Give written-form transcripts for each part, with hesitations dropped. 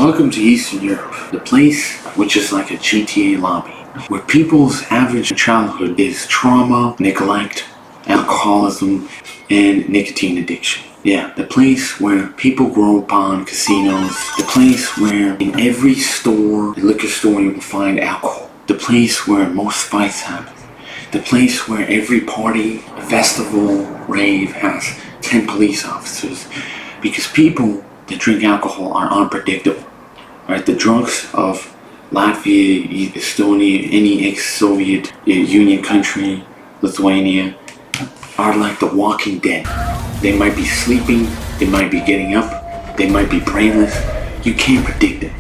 Welcome to Eastern Europe, the place which is like a GTA lobby, where people's average childhood is trauma, neglect, alcoholism, and nicotine addiction. Yeah, the place where people grow up on casinos, the place where in every store, liquor store, you will find alcohol, the place where most fights happen, the place where every party, festival, rave has 10 police officers, because people that drink alcohol are unpredictable, right? The drunks of Latvia, Estonia, any ex-Soviet Union country, Lithuania, are like the walking dead. They might be sleeping, they might be getting up, they might be brainless. You can't predict it.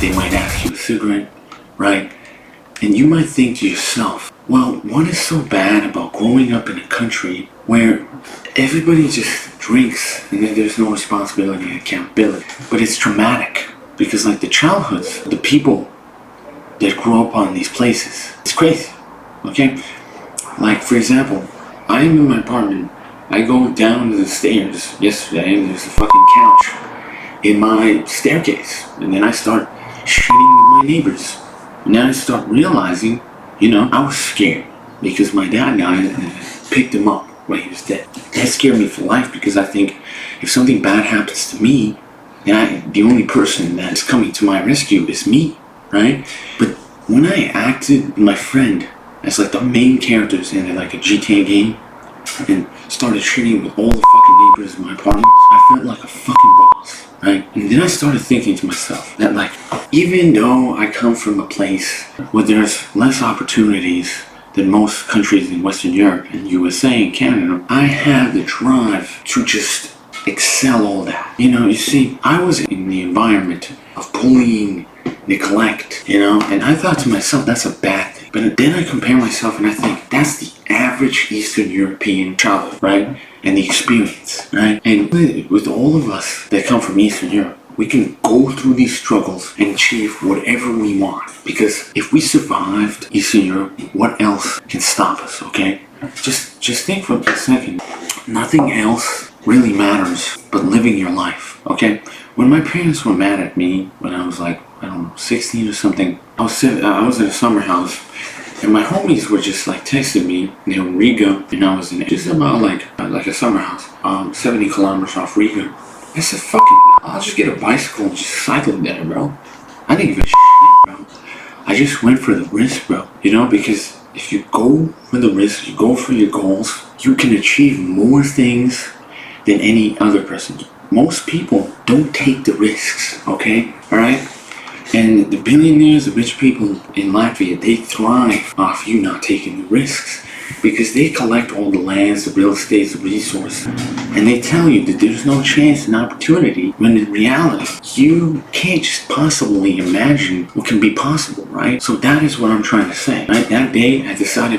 They might ask you a cigarette, right? And you might think to yourself, well, what is so bad about growing up in a country where everybody just drinks and then there's no responsibility and accountability? But it's traumatic because like the childhoods, the people that grow up on these places, it's crazy, okay? Like for example, I am in my apartment, I go down the stairs yesterday and there's a fucking couch in my staircase. And then I start shitting with my neighbors. And then I start realizing, I was scared because my dad died and picked him up when he was dead. That scared me for life because I think if something bad happens to me, then the only person that's coming to my rescue is me, right? But when I acted my friend as like the main characters in like a GTA game and started shitting with all the fucking neighbors in my apartment, I felt like a fucking boss, right? And then I started thinking to myself that like, even though I come from a place where there's less opportunities than most countries in Western Europe and USA and Canada, I have the drive to just excel all that. You see, I was in the environment of bullying, neglect, and I thought to myself, that's a bad thing. But then I compare myself and I think, that's the average Eastern European childhood, right? And the experience, right? And with all of us that come from Eastern Europe, we can go through these struggles and achieve whatever we want. Because if we survived Eastern Europe, what else can stop us, okay? Just think for a second. Nothing else really matters but living your life, okay? When my parents were mad at me when I was like, 16 or something, I was in a summer house and my homies were just like texting me near Riga, and I was in just about like a summer house, 70 kilometers off Riga. I said, fuck it, I'll just get a bicycle and just cycle there, bro. I didn't give a shit, bro. I just went for the risk, bro. Because if you go for the risk, you go for your goals, you can achieve more things than any other person. Most people don't take the risks, okay? Alright? And the billionaires, the rich people in Latvia, they thrive off you not taking the risks because they collect all the lands, the real estate, the resources, and they tell you that there's no chance and opportunity when in reality, you can't just possibly imagine what can be possible, right? So that is what I'm trying to say, right? That day, I decided,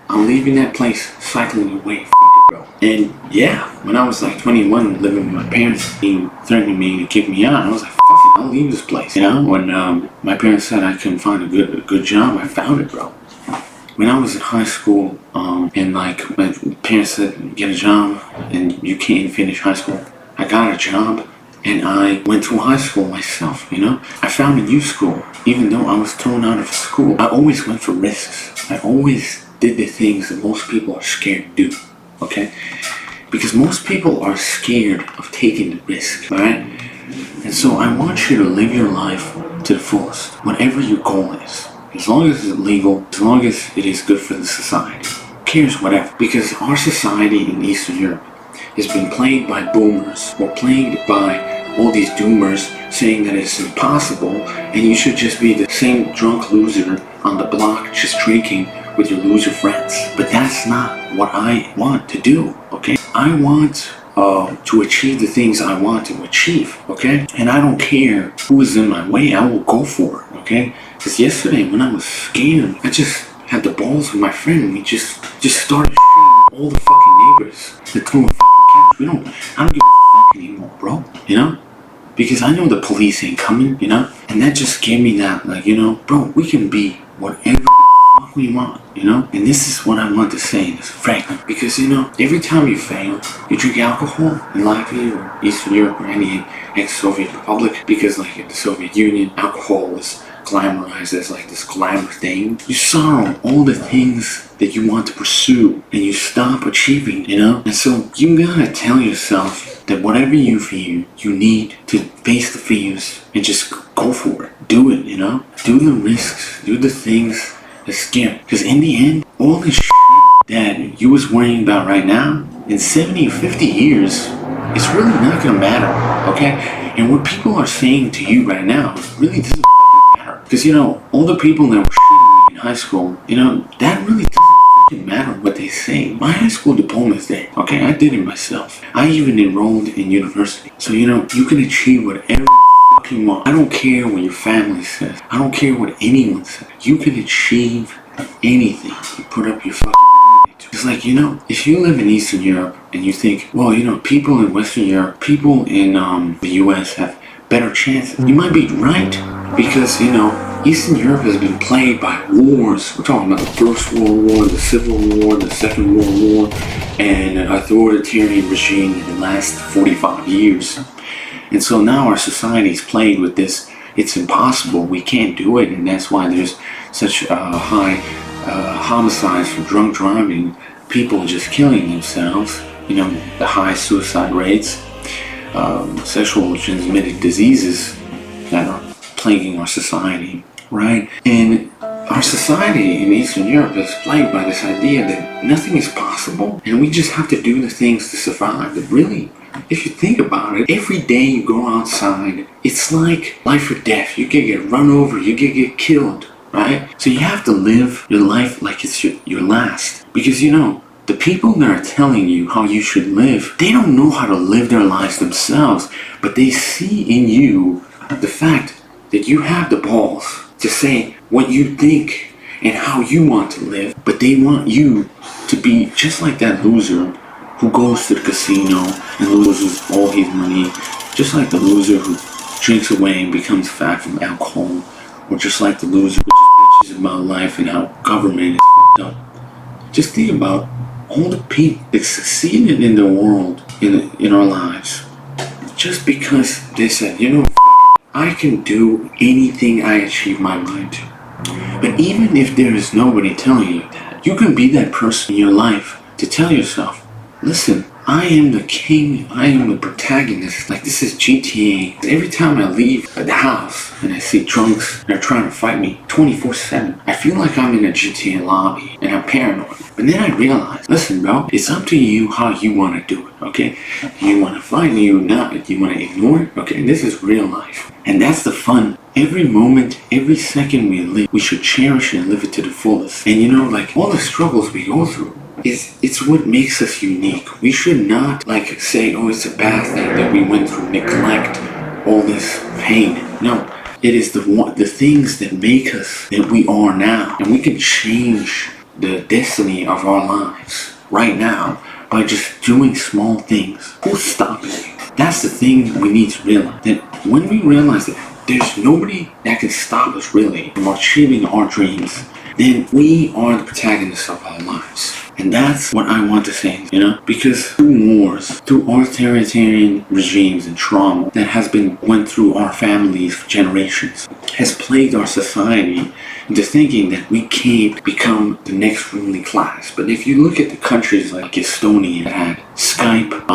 I'm leaving that place, cycling away, bro. And yeah, when I was like 21, living with my parents, threatening me to kick me out, I was like, fuck it, I'll leave this place. When my parents said I couldn't find a good job, I found it, bro. When I was in high school, and like my parents said, get a job, and you can't finish high school, I got a job, and I went to high school myself, I found a new school, even though I was thrown out of school. I always went for risks. I always did the things that most people are scared to do, okay? Because most people are scared of taking the risk, alright? And so I want you to live your life to the fullest, whatever your goal is. As long as it's legal, as long as it is good for the society. Who cares, whatever? Because our society in Eastern Europe has been plagued by boomers, or plagued by all these doomers saying that it's impossible and you should just be the same drunk loser on the block just drinking with your loser friends. But that's not what I want to do, okay? I want to achieve the things I want to achieve, okay? And I don't care who is in my way, I will go for it, okay? Because yesterday when I was scared, I just had the balls with my friend and we just started shitting all the fucking neighbors that threw a fucking couch. I don't give a fuck anymore, bro, Because I know the police ain't coming, and that just gave me that, like, bro, we can be whatever the fuck we want, you know? And this is what I want to say in this fragment. Because, you know, every time you fail, you drink alcohol in Latvia or Eastern Europe or any ex-Soviet republic, because like in the Soviet Union, alcohol was glamorized as like this glamour thing. You sorrow all the things that you want to pursue and you stop achieving, you know? And so you gotta tell yourself that whatever you feel, you need to face the fears and just go for it. Do it, you know? Do the risks, do the things that scare. Because in the end, all this shit that you was worrying about right now, in 70 or 50 years, it's really not gonna matter, okay? And what people are saying to you right now really doesn't matter. Because, you know, all the people that were shitting me in high school, you know, that really doesn't matter what they say. My high school diploma is there, okay? I did it myself. I even enrolled in university. So, you know, you can achieve whatever you want. I don't care what your family says. I don't care what anyone says. You can achieve anything. You put up your fucking money to. It's like, you know, if you live in Eastern Europe and you think, well, you know, people in Western Europe, people in the US have better chances. You might be right. Because, you know, Eastern Europe has been plagued by wars. We're talking about the First World War, the Civil War, the Second World War, and an authoritarian regime in the last 45 years. And so now our society is plagued with this. It's impossible. We can't do it. And that's why there's such high homicides from drunk driving. People just killing themselves. You know, the high suicide rates, sexual transmitted diseases that are plaguing our society, right? And our society in Eastern Europe is plagued by this idea that nothing is possible and we just have to do the things to survive. But really, if you think about it, every day you go outside, it's like life or death. You can get run over, you can get killed, right? So you have to live your life like it's your last. Because, you know, the people that are telling you how you should live, they don't know how to live their lives themselves, but they see in you the fact that you have the balls to say what you think and how you want to live, but they want you to be just like that loser who goes to the casino and loses all his money, just like the loser who drinks away and becomes fat from alcohol, or just like the loser who bitches about life and how government is fucked up. Just think about all the people that succeeded in the world, in our lives, just because they said, you know, I can do anything I achieve my mind to. But even if there is nobody telling you that, you can be that person in your life to tell yourself, listen, I am the king, I am the protagonist. Like, this is GTA. Every time I leave the house and I see drunks and they're trying to fight me 24/7, I feel like I'm in a GTA lobby and I'm paranoid. But then I realize, listen, bro, it's up to you how you want to do it, okay? You want to fight me or not, you want to ignore it, okay? This is real life. And that's the fun. Every moment, every second we live, we should cherish it and live it to the fullest. And you know, like, all the struggles we go through, it's what makes us unique. We should not like say, oh, it's a bad thing that we went through, neglect all this pain. No, it is the things that make us that we are now, and we can change the destiny of our lives right now by just doing small things. Who's stopping you? That's the thing we need to realize. That when we realize that there's nobody that can stop us really from achieving our dreams, then we are the protagonists of our lives. And that's what I want to say, you know, because through wars, through authoritarian regimes and trauma that has been went through our families for generations, has plagued our society into thinking that we can't become the next ruling class. But if you look at the countries like Estonia that had Skype,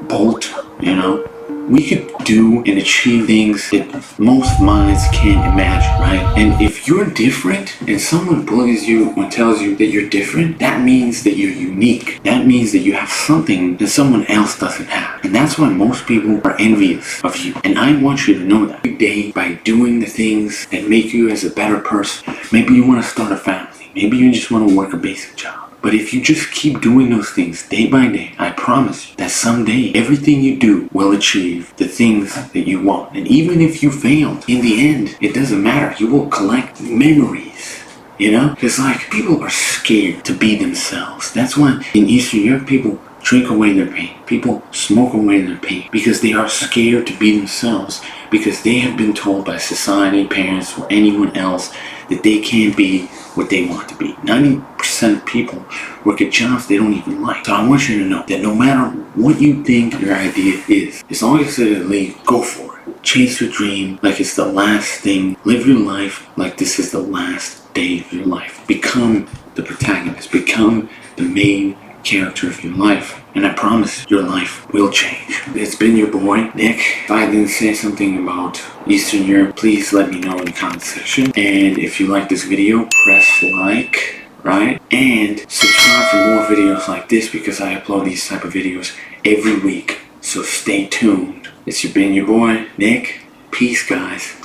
Bolt, you know, we could do and achieve things that most minds can't imagine, right? And if you're different and someone bullies you and tells you that you're different, that means that you're unique. That means that you have something that someone else doesn't have. And that's why most people are envious of you. And I want you to know that every day by doing the things that make you as a better person. Maybe you want to start a family. Maybe you just want to work a basic job. But if you just keep doing those things day by day, I promise you that someday everything you do will achieve the things that you want. And even if you failed, in the end, it doesn't matter. You will collect memories, you know? Because like people are scared to be themselves. That's why in Eastern Europe, people drink away their pain. People smoke away their pain because they are scared to be themselves, because they have been told by society, parents, or anyone else that they can't be what they want to be. 90% of people work at jobs they don't even like. So I want you to know that no matter what you think your idea is, as long as it's leave, go for it. Chase your dream like it's the last thing. Live your life like this is the last day of your life. Become the protagonist. Become the main character of your life, and I promise your life will change. It's been your boy, Nick. If I didn't say something about Eastern Europe, please let me know in the comment section. And if you like this video, press like, right? And subscribe for more videos like this, because I upload these type of videos every week. So stay tuned. It's been your boy, Nick. Peace, guys.